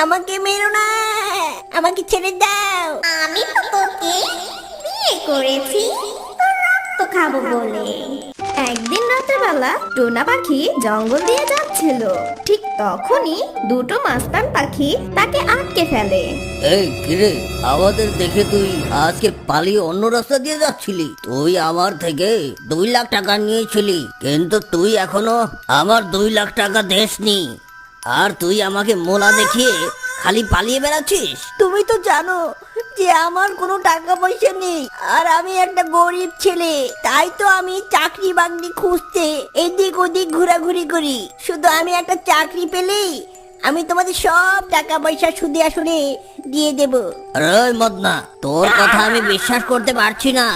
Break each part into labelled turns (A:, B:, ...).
A: আমাকে মেরো না, আমাকে ছেড়ে দাও।
B: আমি তো তোকে বিয়ে করেছি তোর রক্ত খাবো বলে।
C: একদিন রাতের বেলা টোনা পাখি জঙ্গল দিয়ে যাচ্ছিল। ঠিক তখনই দুটো মাস্তান পাখি তাকে আটকে ফেলে।
D: এই কিরে, আমাদের দেখে তুই আজকে পালিয়ে অন্য রাস্তা দিয়ে যাচ্ছিলি? তুই আমার থেকে 2 লাখ টাকা নিয়েছিলি, কিন্তু তুই এখনো আমার 2 লাখ টাকা দেসনি। আর তুই আমাকে মোলা দেখিয়ে খালি পালিয়ে বেড়াচ্ছিস।
A: তুমি তো জানো যে আমার কোনো টাকা পয়সা নেই, আর আমি একটা গরিব ছেলে। তাই তো আমি চাকরি বাকরি খুঁজতে এদিক ওদিক ঘোরাঘুরি করি। শুধু আমি একটা চাকরি পেলেই আমি তোমাদের সব টাকা পয়সা সুদে আসলে দিয়ে দেব।
D: আরে মদনা, তোর কথা আমি বিশ্বাস করতে পারছি না।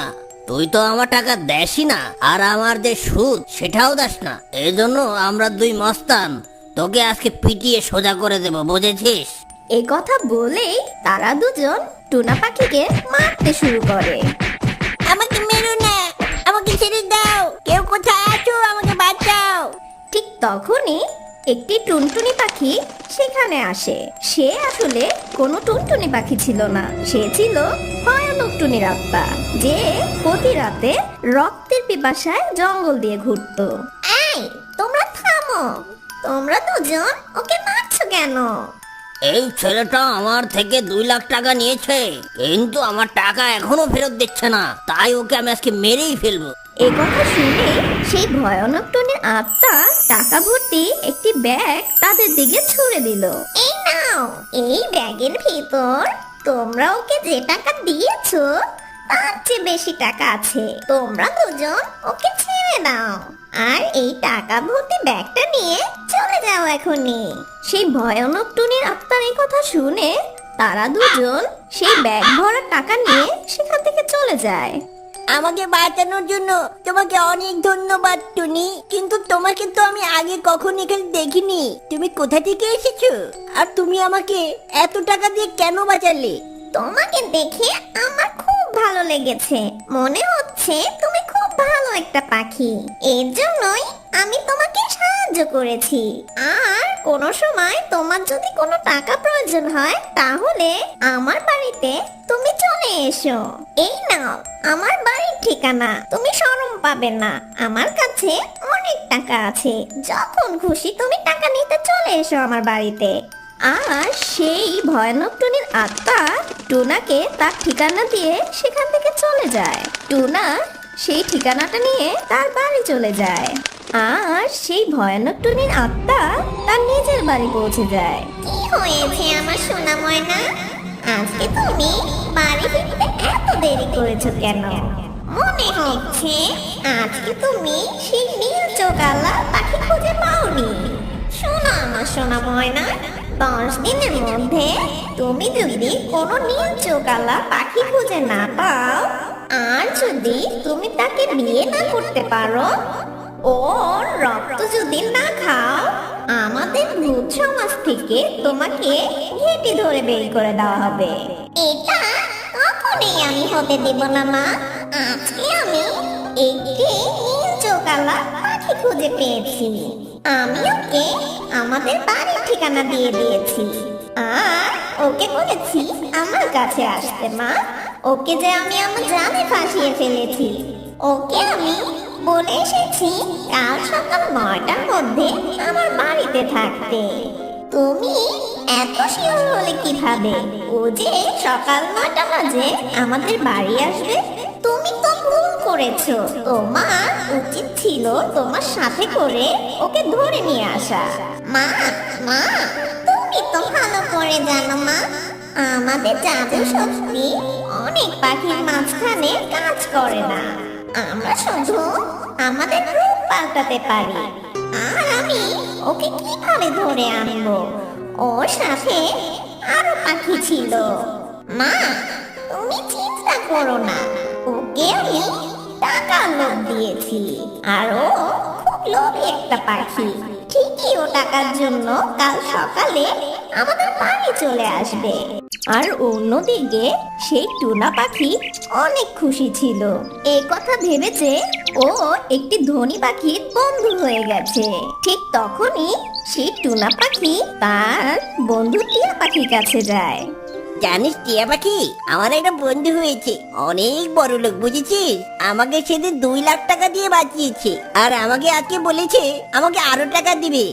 D: তুই তো আমার টাকা দেসই না, আর আমার যে সুদ সেটাও দাস না। এজন্য আমরা 2 মস্তান তোকে আজকে পিটিয়ে সোজা করে দেব, বুঝেছিস?
C: এই কথা বলেই তারা দুজন টোনা পাখিকে মারতে শুরু করে।
A: আমাকে মেরো না, আমাকে ছেড়ে দাও। কেউ কোথায় আছো, আমাকে বাঁচাও।
C: ঠিক তখনই একটি টুনটুনি পাখি সেখানে আসে। সে আসলে কোনো টুনটুনি পাখি ছিল না, সে ছিল ভয়ানক টুনির আত্মা, যে প্রতি রাতে রক্তের পিপাসায় জঙ্গল দিয়ে ঘুরতো।
B: এই তোমরা থামো, তোমরা দুজন ওকে মারছো কেন?
D: এই ছেলেটা আমার থেকে 2 লাখ টাকা নিয়েছে, কিন্তু আমার টাকা এখনো ফেরত দিচ্ছে না। তাই ওকে আমি আজকে মেরেই ফেলবো।
C: এ কথা শুনে সেই ভয়ানক টুনির আত্মা টাকা ভর্তি একটি ব্যাগ তাদের দিকে ছুড়ে দিল।
B: এই নাও, এই ব্যাগের ভিতর তোমরা ওকে যে টাকা দিয়েছো তার চেয়ে বেশি টাকা আছে। তোমরা দুজন ওকে ছেড়ে দাও, আর এই টাকা ভর্তি ব্যাগটা নিয়ে চলে যাও এখনই।
C: সেই ভয়ানক টুনির আত্মার এই কথা শুনে তারা দুজন সেই ব্যাগ ভরা টাকা নিয়ে সেখান থেকে চলে যায়।
A: আমাকে বাঁচানোর জন্য তোমাকে অনেক ধন্যবাদ টুনি, কিন্তু তোমাকে তো আমি আগে কখনো এখানে দেখিনি। তুমি কোথা থেকে এসেছো, আর তুমি আমাকে এত টাকা দিয়ে কেন বাঁচালে?
B: তোমাকে দেখে আমার খুব ভালো লেগেছে। মনে হচ্ছে তুমি খুব ভালো একটা পাখি। এর জন্যই আমি তোমাকে সাহায্য করেছি। আর কোনো সময় তোমার যদি কোনো টাকা প্রয়োজন হয় তাহলে আমার বাড়িতে তুমি চলে এসো। এই নাও আমার বাড়ির ঠিকানা। তুমি শরম পাবে না, আমার কাছে অনেক টাকা আছে। যখন খুশি তুমি টাকা নিতে চলে এসো আমার বাড়িতে।
C: আর সেই ভয়ানক টুনির আত্মা টুনাকে তার ঠিকানা দিয়ে সেখান থেকে চলে যায়। টুনা সেই ঠিকানাটা নিয়ে তার বাড়ি চলে যায়, আর সেই ভয়ানক টুনির আত্মা তার নিজের বাড়ি পৌঁছে যায়।
B: কি হয়েছে আমার সোনা ময়না? আজকে তুমি বাড়ি ফিরতে এত দেরি করেছো কেন? মনে হচ্ছে আজকে তুমি সেই নীল চোগালা পাখি খুঁজে পাওনি। শোনো আমার সোনা ময়না, 10 দিনের মধ্যে তুমি যদি কোনো নীল চোগালা পাখি খুঁজে না পাও, আর যদি তুমি তাকে বিয়ে না করতে পারো, ওর রক্ত যদি না খাও, আমাদের ভূত সমাজ থেকে তোমাকে ঘেঁটে ধরে বের করে দেওয়া হবে। এটা কখনোই আমি হতে দেব না মা। আজকে আমি একটি নীল চোকালা পাখি খুঁজে পেয়েছি। আমি ওকে আমাদের বাড়ির ঠিকানা দিয়ে দিয়েছি, আর ওকে বলেছি আমার কাছে আসতে। মা, ওকে যে আমি আমার জালে ফাঁসিয়ে ফেলেছি। ওকে আমি বলে এসেছি কাল সকাল 9টার মধ্যে আমার বাড়িতে থাকতে। তুমি এত শিওর হলে কিভাবে ও যে সকাল 9টা বাজে আমাদের বাড়ি আসবে? তুমি তো ভুল করেছো। তোমার উচিত ছিল তোমার সাথে করে ওকে ধরে নিয়ে আসা। মা, মা, তুমি তো ভালো করে জানো মা, আমাদের জাদু শক্তি অনেক পাখির মাঝখানে কাজ করে না। আমরা শুধু আমাদের রূপ পাল্টাতে পারি। আর আমি ওকে কিভাবে ধরে আনবো? ওর সাথে আরো পাখি ছিল। মা, তুমি চিন্তা করো না, ওকে আমি টাকার লোভ দিয়েছি, আর ও খুব লোভী একটা পাখি। ঠিকই ও টাকার জন্য কাল সকালে আমাদের বাড়ি
C: বাড়ি চলে আসবে। আর অন্যদিকে সেই টুনা পাখি অনেক খুশি ছিল এই কথা ভেবে যে ও একটি ধনী পাখির বন্ধু হয়ে গেছে। ঠিক তখনই সেই টুনা পাখি তার বন্ধু টিয়া পাখির কাছে যায়।
A: জানিস টিয়া পাখি, আমার একটা বন্ধু হয়েছে, অনেক বড় লোক, বুঝেছিস? আমাকে সেদিন 2 লাখ টাকা দিয়ে বাঁচিয়েছে, আর আমাকে আজকে বলেছে আমাকে আরো টাকা দিবে।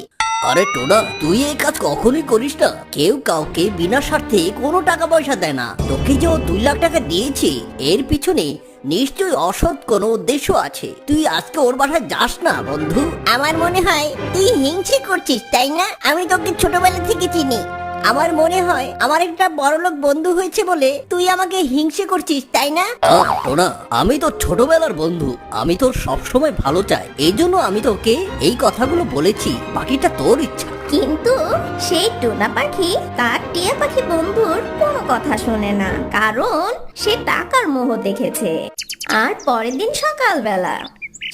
D: আরে টোনা, তুই এই কাজ কখনোই করিস না। কেউ কাউকে বিনা স্বার্থে কোনো টাকা পয়সা দেয় না। তোকে যে ও 2 লাখ টাকা দিয়েছে, এর পিছনে নিশ্চয়ই অসৎ কোনো উদ্দেশ্য আছে। তুই আজকে ওর বাসায় যাস না বন্ধু।
A: আমার মনে হয় তুই হিংসে করছিস, তাই না? আমি তোকে ছোটবেলা থেকে চিনি। আমার মনে হয় আমার একটা বড়লোক বন্ধু হয়েছে বলে তুই আমাকে হিংসে করছিস, তাই না?
D: টোনা, আমি তো ছোটবেলার বন্ধু, আমি তোর সবসময় ভালো চাই, এই জন্য আমি তোকে এই কথাগুলো বলেছি। বাকিটা তোর ইচ্ছা।
C: কিন্তু সেই টুনা পাখি তার টিয়া পাখি বন্ধুর কোনো কথা শোনে না, কারণ সে টাকার মোহ দেখেছে। আর পরের দিন সকালবেলা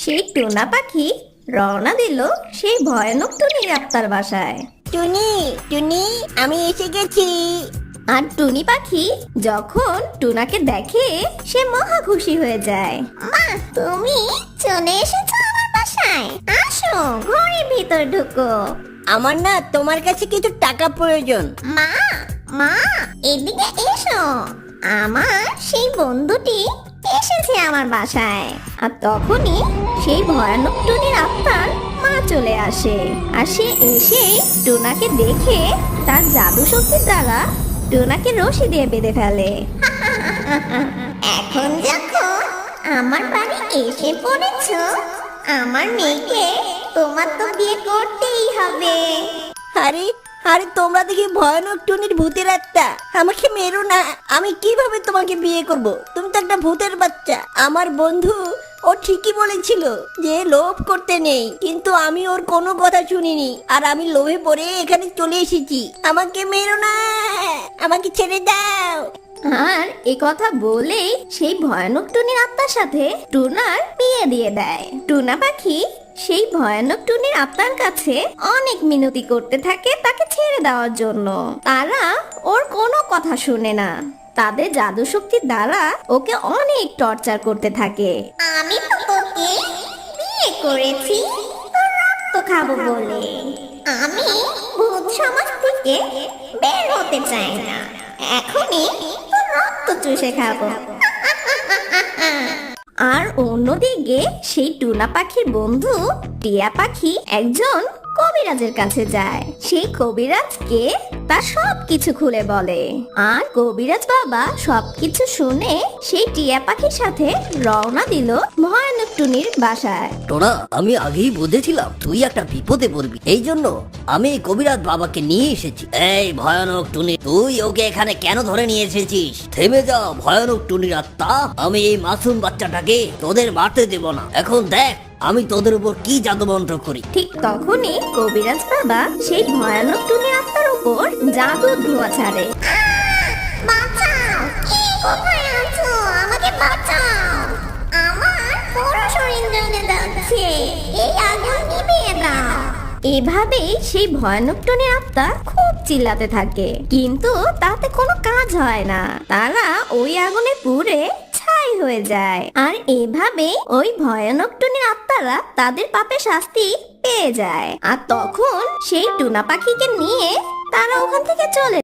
C: সেই টুনা পাখি রওনা দিল সেই ভয়ানক টুনির আত্মার বাসায়।
A: টুনি, টুনি, আমি এসে গেছি।
C: আর টুনি পাখি যখন টুনাকে দেখে সে মহা খুশি হয়ে যায়।
B: মা, তুমি চলে এসেছো আমার বাসায়। আসো, ঘরের ভিতর ঢুকো।
A: আমার না তোমার কাছে কিছু টাকা প্রয়োজন।
B: মা, মা, এদিকে এসো। আমার সেই বন্ধুটি এসেছে আমার বাসায়।
C: আর তখনই সেই ভয়ানক টুনির আত্মার মা চলে আসে। আর সে এসে টুনাকে দেখে তার জাদু শক্তির দ্বারা টুনাকে রশি দিয়ে বেঁধে ফেলে।
B: এখন যখন আমার বাড়ি এসে পড়েছো, আমার মেয়েকে তোমার তো বিয়ে করতেই হবে।
A: আরে আরে, তোমরা দেখি ভয়ানক টুনির ভূতের আত্মা, আমাকে মেরো না। আমি কিভাবে তোমাকে বিয়ে করব? তুমি তো একটা ভূতের বাচ্চা। আমার বন্ধু ও ঠিকই বলেছিল যে লোভ করতে নেই, কিন্তু আমি ওর কোনো কথা শুনিনি, আর আমি লোভে পড়ে এখানে চলে এসেছি। আমাকে মেরো না, আমাকে ছেড়ে দাও।
C: আর এ কথা বলেই সেই ভয়ানক টুনির আত্মার সাথে টুনার বিয়ে দিয়ে দেয়। টুনা পাখি সেই ভয়ানক টুনির আত্মার কাছে অনেক মিনতি করতে থাকে তাকে ছেড়ে দেওয়ার জন্য। তারা ওর কোনো কথা শুনে না। তাদের জাদু শক্তির দ্বারা ওকে অনেক টর্চার করতে থাকে।
B: আমি তো তোকে বিয়ে করেছি তোর রক্ত খাবো বলে। আমি ভূত সমাজ থেকে বের হতে চাই না। এখনই তোর রক্ত চুষে খাবো।
C: আর অন্যদিকে সেই টুনা পাখির বন্ধু টিয়া পাখি একজন কবিরাজের কাছে যায়। সেই কবিরাজকে তার সবকিছু খুলে বলে। আর কবিরাজ বাবা সবকিছু শুনে সেই টিয়া পাখির সাথে রওনা দিল ভয়ানক টুনির বাসায়।
D: টোনা, আমি আগেই বুঝেছিলাম তুই একটা বিপদে পড়বি, এই জন্য আমি এই কবিরাজ বাবাকে নিয়ে এসেছি। এই ভয়ানক টুনি, তুই ওকে এখানে কেন ধরে নিয়ে এসেছিস? থেমে যা ভয়ানক টুনির আত্মা, আমি এই মাসুম বাচ্চাটাকে তোদের মারতে দেব না। এখন দেখ আমি তোদের উপর কি জাদু মন্ত্র করি।
C: ঠিক তখনই কবিরাজ বাবা সেই ভয়ানক টুনির আত্মার উপর জাদুর ধোঁয়া ছাড়ে।
B: বাঁচাও! কে কোথায় আছো? আমাকে বাঁচাও! আমার পুরো শরীর জ্বলে যাচ্ছে। এই আগুন নিভিয়ে দাও।
C: এভাবেই সেই ভয়ানক টুনির আত্মা খুব চিল্লাতে থাকে, কিন্তু তাতে কোনো কাজ হয় না। তারা ওই আগুনে পুড়ে ছাই হয়ে যায়। আর এভাবে ওই ভয়ানক টুনির আত্মারা তাদের পাপের শাস্তি পেয়ে যায়। আর তখন সেই টুনা পাখিকে নিয়ে তারা ওখান থেকে চলে